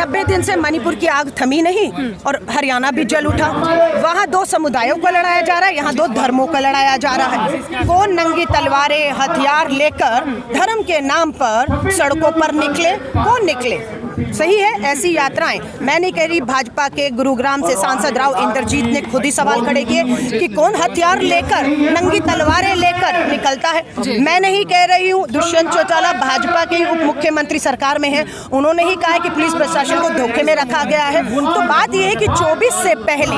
90 दिन से मणिपुर की आग थमी नहीं और हरियाणा भी जल उठा। वहाँ 2 समुदायों को लड़ाया जा रहा है, यहाँ 2 धर्मों को लड़ाया जा रहा है। कौन नंगी तलवारें हथियार लेकर धर्म के नाम पर सड़कों पर निकले, कौन निकले? सही है, ऐसी यात्राएं मैं नहीं कह रही। भाजपा के गुरुग्राम से सांसद राव इंद्रजीत ने खुद ही सवाल खड़े किए कि कौन हथियार लेकर नंगी तलवारें लेकर निकलता है। मैं नहीं कह रही हूँ, दुष्यंत चौटाला भाजपा के उप मुख्यमंत्री सरकार में है, उन्होंने ही कहा है कि पुलिस प्रशासन को धोखे में रखा गया है। तो बात यह है कि 24 से पहले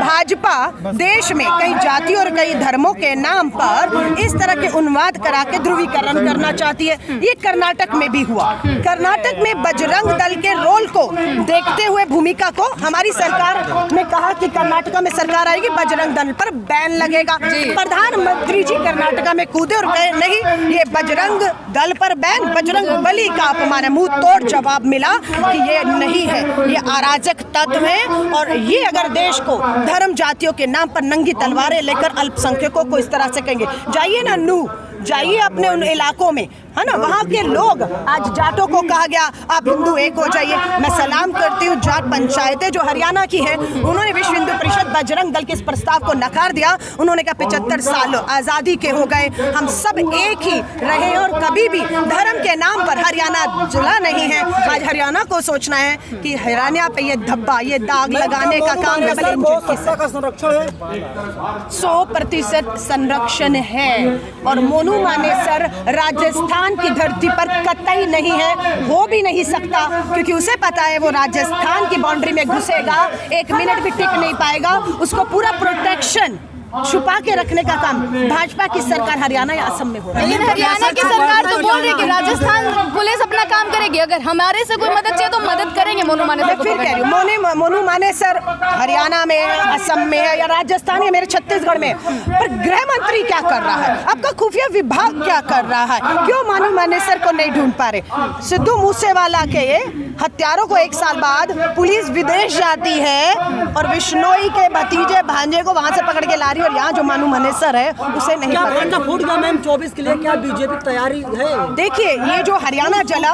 भाजपा देश में कई जाति और कई धर्मों के नाम पर इस तरह के उन्माद करा के ध्रुवीकरण करना चाहती है। ये कर्नाटक में भी हुआ। कर्नाटक में बजरंग दल के रोल को देखते हुए, भूमिका को, हमारी सरकार ने कहा कि कर्नाटक में सरकार आएगी, बजरंग दल पर बैन लगेगा। प्रधानमंत्री जी कर्नाटक में कूदे और कहे नहीं, ये बजरंग दल पर बैन बजरंग बली का अपमान है। मुंह तोड़ जवाब मिला कि ये नहीं है, ये अराजक तत्व है और ये अगर देश को धर्म जातियों के नाम पर नंगी तलवारें लेकर अल्पसंख्यकों को इस तरह से कहेंगे। जाइए ना नू, जाइए अपने उन इलाकों में, है ना, वहाँ के लोग, आज जाटों को कहा गया आप हिंदू एक हो जाइए। मैं सलाम करती हूँ जाट पंचायतें जो हरियाणा की हैं, उन्होंने विश्व हिंदू परिषद बजरंग दल के इस प्रस्ताव को नकार दिया। उन्होंने कहा 75 साल आज़ादी के हो गए, हम सब एक ही रहे और कभी भी धर्म के नाम पर हरियाणा जला नहीं है। आज हरियाणा को सोचना है कि हरियाणा पे ये धब्बा, ये दाग लगाने का काम 100% संरक्षण है और मोनू मानेसर राजस्थान की धरती पर कतई नहीं है, हो भी नहीं सकता, क्योंकि उसे पता है वो राजस्थान की बाउंड्री में घुसेगा, 1 मिनट भी टिक नहीं पाएगा। उसको पूरा प्रोटेक्शन छुपा के रखने का काम भाजपा की सरकार हरियाणा या असम में हो रहा है। लेकिन हरियाणा की सरकार तो बोल रही है कि राजस्थान पुलिस अपना काम करेगी, अगर हमारे से कोई मदद चाहिए तो मदद करेंगे। मोनू मानेसर, फिर कह रही हूँ, मोनू मानेसर हरियाणा में, असम में है या राजस्थान या मेरे छत्तीसगढ़ में, पर गृह मंत्री क्या कर रहा है, आपका खुफिया विभाग क्या कर रहा है, क्यों मोनू मानेसर को नहीं ढूंढ पा रहे? सिद्धू मूसेवाला के हत्यारों को 1 साल बाद पुलिस विदेश जाती है और बिश्नोई के भतीजे भांजे को वहां से पकड़ के ला रही है और यहाँ जो मोनू मानेसर है उसे नहीं पकड़ा। फूट गया मैम 24 के लिए, क्या बीजेपी तैयारी है? देखिए, ये जो हरियाणा जला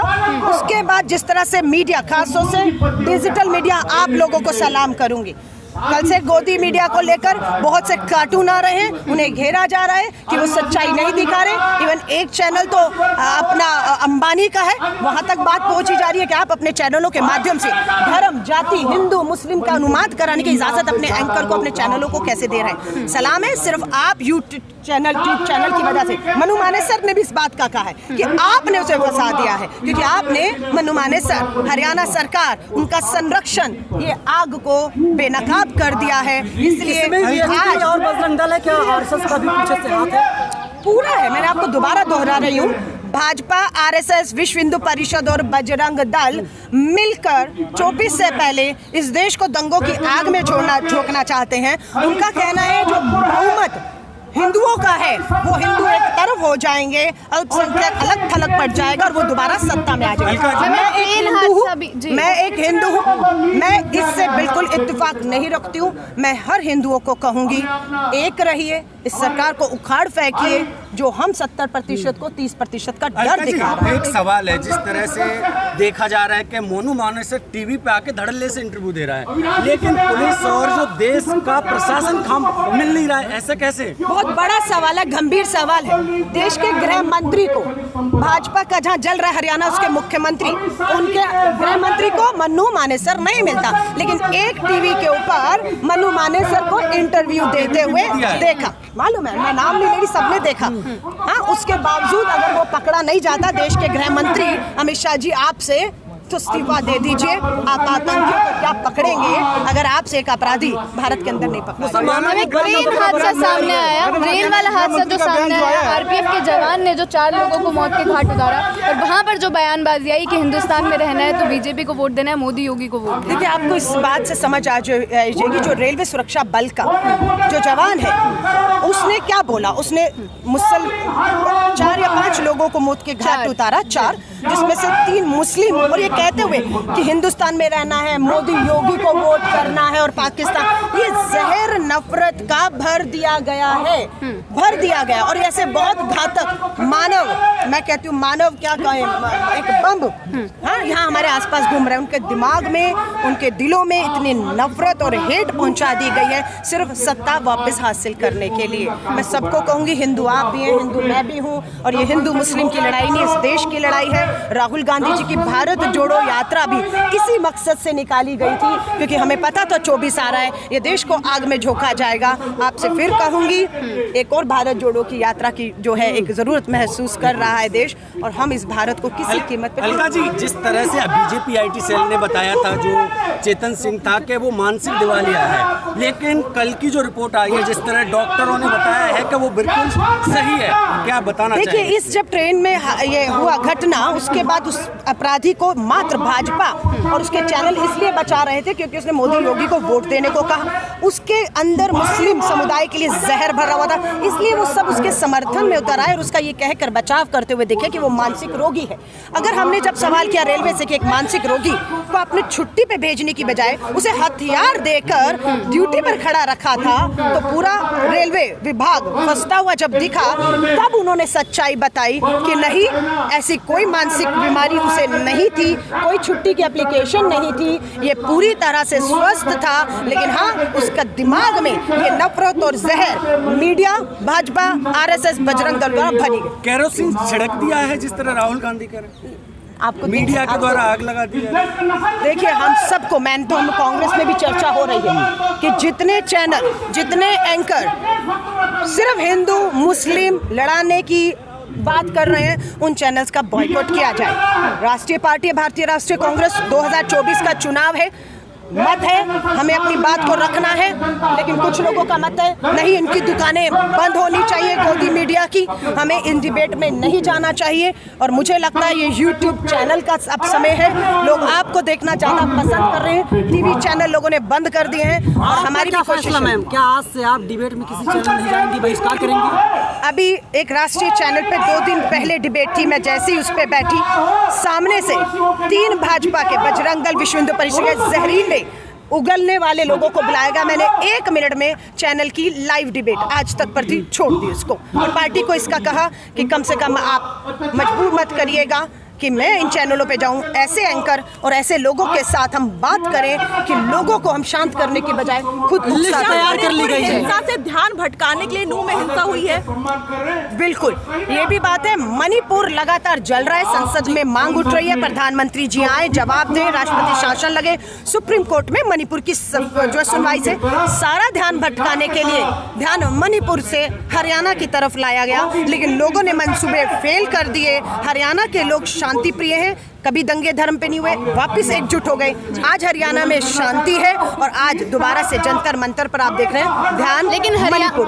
उसके बाद जिस तरह से मीडिया, खासतौर से डिजिटल मीडिया, आप लोगों को सलाम करूंगी। कल से गोदी मीडिया को लेकर बहुत से कार्टून आ रहे हैं, उन्हें घेरा जा रहा है कि वो सच्चाई नहीं दिखा रहे। इवन एक चैनल तो अपना अंबानी का है, वहां तक बात पहुंची जा रही है कि आप अपने चैनलों के माध्यम से धर्म, जाति, हिंदू मुस्लिम का अनुमाद कराने की इजाजत अपने एंकर को, अपने चैनलों को कैसे दे रहे हैं? सलाम है, सिर्फ आप यूट्यूब चैनल की वजह से। मोनू मानेसर ने भी इस बात का कहा है कि आपने उसे फंसा दिया है, क्योंकि आपने मोनू मानेसर, हरियाणा सरकार, उनका संरक्षण, ये आग को बेनकाब कर दिया है। इसलिए आज और बजरंग दल है, क्या आरएसएस का भी पीछे से हाथ है? पूरा है। मैंने आपको दोबारा दोहरा रही हूँ, भाजपा, आरएसएस, विश्व हिंदू परिषद और बजरंग दल मिलकर 24 से पहले इस देश को दंगों की आग में झोंकना चाहते हैं। उनका कहना है जो बहुमत हिंदुओं का है वो हिंदू एक तरफ हो जाएंगे, अल्पसंख्यक अलग थलग पड़ जाएगा और वो दोबारा सत्ता में आ जाएगा। मैं एक हिंदू हूँ, मैं इससे बिल्कुल इत्तेफाक नहीं रखती हूँ। मैं हर हिंदुओं को कहूँगी, एक रहिए, इस सरकार को उखाड़ फेंकिए जो हम 70% को 30% का डर दिखा रहा है। एक सवाल है, जिस तरह से देखा जा रहा है कि मोनू मानेसर टीवी पे आके धड़ल्ले से इंटरव्यू दे रहा है, लेकिन पुलिस और जो देश का प्रशासन काम मिल नहीं रहा है, ऐसे कैसे? बहुत बड़ा सवाल है, गंभीर सवाल है। देश के गृह मंत्री को, भाजपा का जहां जल रहा है हरियाणा, उसके मुख्यमंत्री, उनके गृह मंत्री को मोनू मानेसर नहीं मिलता, लेकिन एक टीवी के ऊपर मोनू मानेसर को इंटरव्यू देते हुए देखा। मालूम है, मैं नाम नहीं ले रही, सबने देखा। हाँ, उसके बावजूद अगर वो पकड़ा नहीं जाता, देश के गृह मंत्री अमित शाह जी आपसे तो इस्तीफा दे दीजिए। आप आतंकियों को क्या पकड़ेंगे अगर आपसे एक अपराधी भारत के अंदर नहीं पकड़ा? ट्रेन हादसा सामने आया, रेल वाला हादसा जो सामने आया, आरपीएफ के जवान ने जो 4 लोगों को मौत के घाट उतारा और वहाँ पर जो बयानबाजी आई कि हिंदुस्तान में रहना है तो बीजेपी को वोट देना है, मोदी योगी को वोट। देखिए, आपको इस बात से समझ आ जाएगी, जो रेलवे सुरक्षा बल का जो जवान है उसने क्या बोला। उसने 4 या 5 लोगों को मौत के घाट उतारा, 4, जिसमें से 3 मुस्लिम, और ये कहते हुए कि हिंदुस्तान में रहना है, मोदी योगी को वोट करना है और पाकिस्तान, ये जहर नफरत का भर दिया गया है, भर दिया गया। और ऐसे बहुत घातक मानव, मैं कहती हूँ मानव क्या कहें, एक बम हाँ यहाँ हमारे आसपास घूम रहे हैं, उनके दिमाग में, उनके दिलों में इतनी नफरत और हेट पहुंचा दी गई है सिर्फ सत्ता वापस हासिल करने के लिए। मैं सबको कहूंगी, हिंदू आप भी हैं, हिंदू मैं भी हूँ, और ये हिंदू मुस्लिम की लड़ाई नहीं, इस देश की लड़ाई है। राहुल गांधी जी की भारत जोड़ो यात्रा भी इसी मकसद से निकाली गई थी, क्योंकि हमें पता था 24 आ रहा है, ये देश को आग में झोंका जाएगा। आपसे फिर कहूंगी, एक और भारत जोड़ो की यात्रा की जो है एक जरूरत महसूस कर रहा है देश, और हम इस भारत को किसी कीमत पे। अलका जी, जिस तरह से बीजेपी IT सेल ने बताया था, जो चेतन सिंह था, कि वो मानसिक दिवालिया है, लेकिन कल की जो रिपोर्ट आई है, जिस तरह डॉक्टरों ने बताया है कि वो बिल्कुल सही है, क्या बताना चाहिए? देखिए, इस जब ट्रेन में ये हुआ घटना, उसके बाद उस अपराधी को मात्र भाजपा और उसके चैनल इसलिए बचा रहे थे क्योंकि उसने मोदी योगी को वोट देने को कहा। उसके अंदर मुस्लिम समुदाय के लिए जहर भरा हुआ था, इसलिए वो सब उसके समर्थन में उतर आए और उसका ये कहकर बचाव करते हुए देखे कि वो मानसिक रोगी है। अगर हमने जब सवाल किया रेलवे से कि एक मानसिक रोगी को अपने छुट्टी पे भेजने की बजाय उसे हथियार देकर ड्यूटी पर खड़ा रखा था, तो पूरा रेलवे विभाग फंसता हुआ जब दिखा, तब उन्होंने सच्चाई बताई कि नहीं, ऐसी कोई मानसिक बीमारी उसे नहीं थी, कोई छुट्टी की एप्लीकेशन नहीं थी, ये पूरी तरह से स्वस्थ था। लेकिन हाँ, उसका दिमाग में ये नफरत और जहर मीडिया, भाजपा, RSS, बजरंग दल द्वारा भरी गई। केरोसिन छिड़क दिया है जिस तरह राहुल गांधी कर रहे हैं, आपको मीडिया के द्वारा आग लगा दी है। देखिए, हम सबको, मैंने तो, हम कांग्रेस में भी चर्चा हो रही है कि जितने चैनल, जितने एंकर सिर्फ हिंदू मुस्लिम लड़ाने की बात कर रहे हैं, उन चैनल्स का बॉयकॉट किया जाए। राष्ट्रीय पार्टी भारतीय राष्ट्रीय कांग्रेस, 2024 का चुनाव है, मत है, हमें अपनी बात को रखना है, लेकिन कुछ लोगों का मत है नहीं, इनकी दुकानें बंद होनी चाहिए, गोदी मीडिया की, हमें इन डिबेट में नहीं जाना चाहिए। और मुझे लगता है ये YouTube चैनल का अब समय है, लोग आपको देखना ज़्यादा पसंद कर रहे हैं, TV चैनल लोगों ने बंद कर दिए हैं। और हमारी क्या फैसला मैम, क्या आज से आप डिबेट में किसी चैनल नहीं जाएंगी, बहिष्कार करेंगी? अभी एक राष्ट्रीय चैनल पे 2 दिन पहले डिबेट थी, मैं जैसे ही उस पे बैठी, सामने से 3 भाजपा के, बजरंग दल, विश्व हिंदू परिषद के जहरीले उगलने वाले लोगों को बुलाएगा। मैंने 1 मिनट में चैनल की लाइव डिबेट आज तक पर थी, छोड़ दी उसको, और पार्टी को इसका कहा कि कम से कम आप मजबूर मत करिएगा कि मैं इन चैनलों पे जाऊं। ऐसे एंकर और ऐसे लोगों के साथ हम बात करें कि लोगों को हम शांत करने की बजाय खुद तैयार कर ली गई है। हिंसा से ध्यान भटकाने के लिए नूह में हिंसा हुई है। बिल्कुल, ये भी बात है। मणिपुर लगातार जल रहा है, संसद में मांग उठ रही है, प्रधानमंत्री जी आए, जवाब दें, राष्ट्रपति शासन लगे। सुप्रीम कोर्ट में मणिपुर की जो सुनवाई से सारा ध्यान भटकाने के लिए ध्यान मणिपुर से हरियाणा की तरफ लाया गया, लेकिन लोगों ने मंसूबे फेल कर दिए। हरियाणा के लोग शांति प्रिय हैं, कभी दंगे धर्म पे नहीं हुए, वापस एकजुट हो गए। आज हरियाणा में शांति है और आज दोबारा से जंतर मंतर पर आप देख रहे हैं ध्यान। लेकिन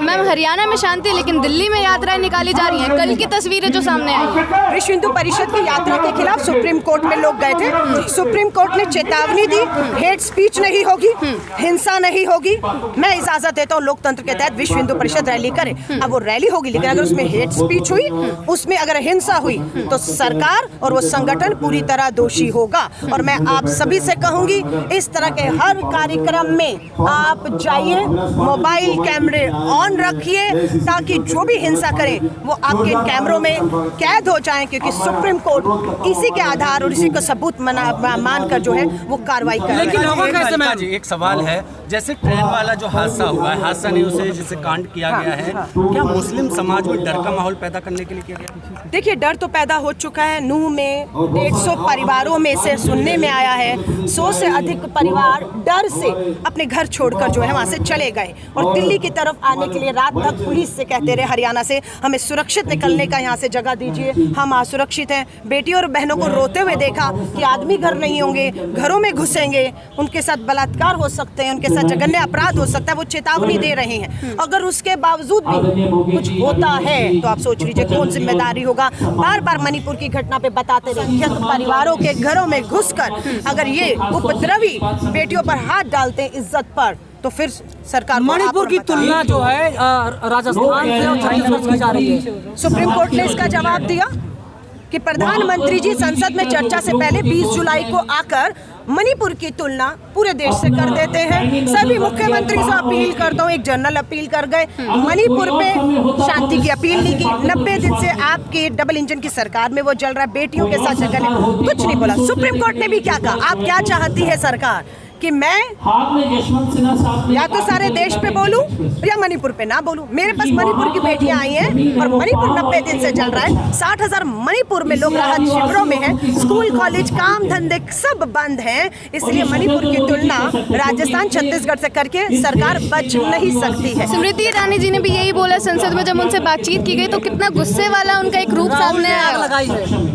मैम, हरियाणा में शांति है, लेकिन दिल्ली में यात्राएं निकाली जा रही हैं। कल की तस्वीरें जो सामने आई है, विश्व हिंदू परिषद की यात्रा के खिलाफ सुप्रीम कोर्ट में लोग गए थे। सुप्रीम कोर्ट ने चेतावनी दी, हेट स्पीच नहीं होगी, हिंसा नहीं होगी। मैं इजाजत देता हूँ, लोकतंत्र के तहत विश्व हिंदू परिषद रैली करे। अब वो रैली होगी, लेकिन अगर उसमें हेट स्पीच हुई, उसमें अगर हिंसा हुई, तो सरकार और वो संगठन पूरी तरह दोषी होगा। और मैं आप सभी से कहूंगी, इस तरह के हर कार्यक्रम में आप जाइए, मोबाइल कैमरे ऑन रखिए, ताकि जो भी हिंसा करे वो आपके कैमरों में कैद हो जाएं, क्योंकि सुप्रीम कोर्ट इसी के आधार और इसी को सबूत मानकर जो है वो कार्रवाई करे। लेकिन लोगों का समय जी, एक सवाल है, जैसे ट्रेन वाला जो हादसा हुआ है, हादसा नहीं उसे जिसे कांड किया गया है, क्या मुस्लिम समाज में डर का माहौल पैदा करने के लिए किया गया? देखिए, डर तो पैदा हो चुका है। नूह में 150 परिवारों में से सुनने में आया है 100 से अधिक परिवार डर से अपने घर छोड़कर जो है वहां से चले गए और दिल्ली की तरफ आने के लिए रात भर पुलिस से कहते रहे, हरियाणा से, हमें सुरक्षित निकलने का यहाँ से जगह दीजिए, हम असुरक्षित हैं। बेटी और बहनों को रोते हुए देखा कि आदमी घर नहीं होंगे, घरों में घुसेंगे, उनके साथ बलात्कार हो सकते हैं, उनके साथ जघन्य अपराध हो सकता है, वो चेतावनी दे रहे हैं। अगर उसके बावजूद भी कुछ होता है तो आप सोच लीजिए कौन जिम्मेदारी होगा। बार बार मणिपुर की घटना पे बताते रहे, क्या तो परिवारों के घरों में घुसकर अगर ये उपद्रवी बेटियों पर हाथ डालते हैं इज्जत पर, तो फिर सरकार मणिपुर की तुलना जो है राजस्थान से और छत्तीसगढ़ की जा रही है। सुप्रीम कोर्ट ने इसका जवाब दिया कि प्रधानमंत्री जी संसद में चर्चा से पहले 20 जुलाई को आकर मणिपुर की तुलना पूरे देश से कर देते हैं। सभी मुख्यमंत्री से अपील करता हूँ, एक जनरल अपील कर गए, मणिपुर पे शांति की अपील नहीं की। 90 दिन से आपके डबल इंजन की सरकार में वो चल रहा है, बेटियों के साथ जगह कुछ नहीं बोला। सुप्रीम कोर्ट ने भी क्या कहा? आप क्या चाहती है सरकार कि मैं या तो सारे देश पे बोलूं या मणिपुर पे ना बोलूं? मेरे पास मणिपुर की बेटियां आई हैं और मणिपुर 90 दिन से चल रहा है। 60,000 मणिपुर में लोग राहत शिविरों में हैं, स्कूल कॉलेज काम धंधे सब बंद हैं। इसलिए मणिपुर की तुलना राजस्थान छत्तीसगढ़ से करके सरकार बच नहीं सकती है। स्मृति ईरानी जी ने भी यही बोला संसद में जब उनसे बातचीत की गई, तो कितना गुस्से वाला उनका एक रूप सामने आया।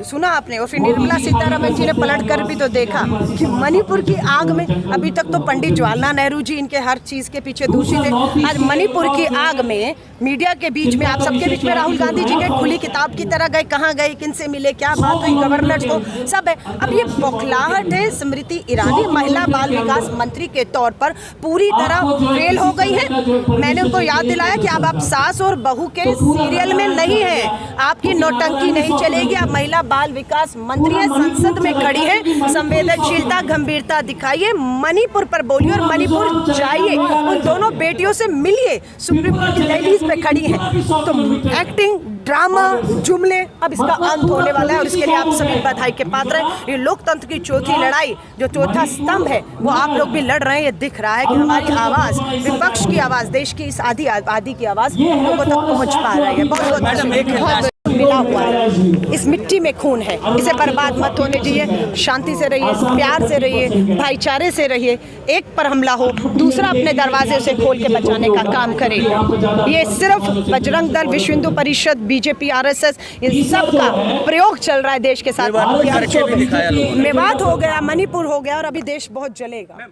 सुना आपने? और फिर निर्मला सीतारमण जी ने पलट कर भी तो देखा कि मणिपुर की आग में अभी तक तो पंडित जवाहरलाल नेहरू जी इनके हर चीज के पीछे दोषी थे। आज मणिपुर की आग में मीडिया के बीच में, आप सबके बीच में राहुल गांधी जी के खुली किताब की तरह गए, कहाँ गए, किनसे मिले, क्या बात हुई, गवर्नर को सब है। अब ये बौखलाहट है। स्मृति ईरानी महिला बाल विकास मंत्री के तौर पर पूरी तरह फेल हो गई है। मैंने उनको याद दिलाया कि अब आप सास और बहू के सीरियल में नहीं है, आपकी नौटंकी नहीं चलेगी। आप महिला बाल विकास मंत्री है, संसद में खड़ी है, संवेदनशीलता गंभीरता दिखाइए, मणिपुर पर बोलिए और मणिपुर जाइए, उन दोनों बेटियों से मिलिए। सुप्रीम कोर्ट की दहलीज पे खड़ी है तो एक्टिंग, ड्रामा, जुमले, अब इसका अंत होने वाला है और इसके लिए आप सभी बधाई के पात्र हैं। ये लोकतंत्र की चौथी लड़ाई, जो चौथा स्तंभ है, वो आप लोग भी लड़ रहे हैं। ये दिख रहा है कि हमारी आवाज, विपक्ष की आवाज, देश की इस आधी आबादी की आवाज लोगों तक पहुंच पा रही है। बहुत मिला हुआ है, इस मिट्टी में खून है, इसे बर्बाद मत होने दीजिए। शांति से रहिए, प्यार से रहिए, भाईचारे से रहिए। एक पर हमला हो, दूसरा अपने दरवाजे उसे खोल के बचाने का काम करे। ये सिर्फ बजरंग दल, विश्व हिंदू परिषद, बीजेपी, आरएसएस, इन सब का प्रयोग चल रहा है देश के साथ। मेवात हो गया, मणिपुर हो गया और अभी देश बहुत जलेगा।